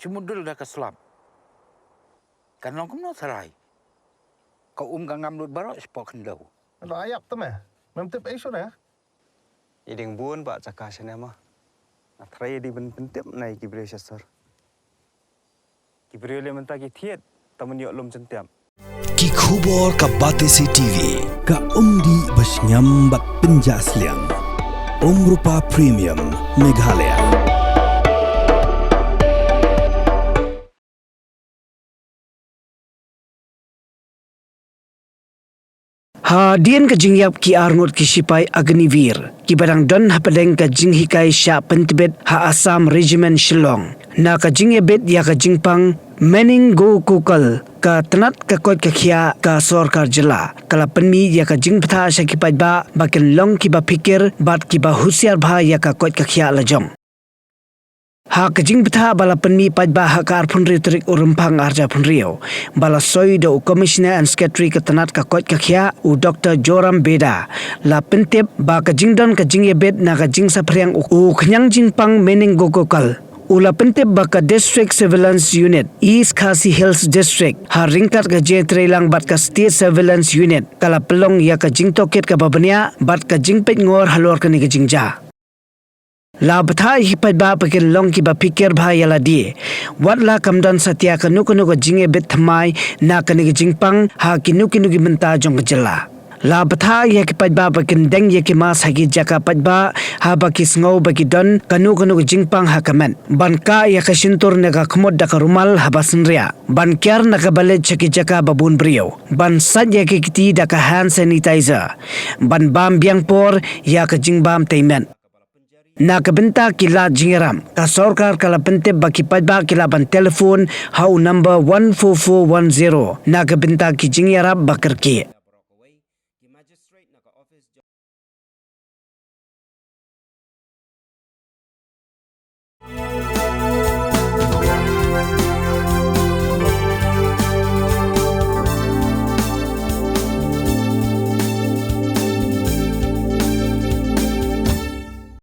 cumudul dah ke selam. Kan long kemno sarai. Kau gangam lut barok sepok kendau. Lo ayap tu meh. Memtip isu na. Ideng buon pak cakah sana mah. Atrai di pentip nai kibriyo sasar. Kibriyo le mentah ki thiet taman yok lom centiam. Ki khubor ka Batesi TV ka umdi basnyam bak penjasliang. Rupa Premium Meghalaya. Dian ka jingyap ki arngot ki sipai Agnivir ki barang don hapeleng ka jinghikai sya pentibet ha Assam Regiment Shillong na ka jingyabet ya ka jingpang mening go kukal ka tenat ka kot ka khia ka sorkar jela kala penmi ya ka jingpatha sya ki ba bakin long ki ba pikir bat ki ba husiar bha ya ka kot ka khia lajong. Ha kajing betha bala penmi pajba hakar punri terik urumpang arja punrio bala soi do commissioner and secretary ketenat ka kot ka khia u Dr. Joram Beda la pentip ba kajing don kajing yebet na kajing sapriang u khnyang jingpang mening gogokal ula pentip ba ka district surveillance unit East Khasi Hills district ha ringkat ka jetre lang bat ka state surveillance unit kala pelong ya kajing toket ka babania bat kajing pet ngor halor ka ni kajing ja. La betha hipat ba pakin long ki ba pikir bha yala die wat la kamdan satya kanu kanu ka jinge bet thamai na kani ka jingpang ha kinu kinu ki menta jong jela la betha ya ki pat ba pakin deng ya ki mas ha ki jaka pat ba ha ba ki sngo ba ki don kanu kanu ka jingpang ha kamen ban ka ya ka sintur ne ka khmod da ka rumal ha ba sinria ban kyar na ka bale chaki jaka babun brio ban sat ya ki kiti da ka hand sanitizer ban bam biang por ya ka jingbam taimen na kabenta kila jingeram ka sorkar kala pente baki padba kila ban telefon hau number 14410 na kabenta ki jingeram bakar ki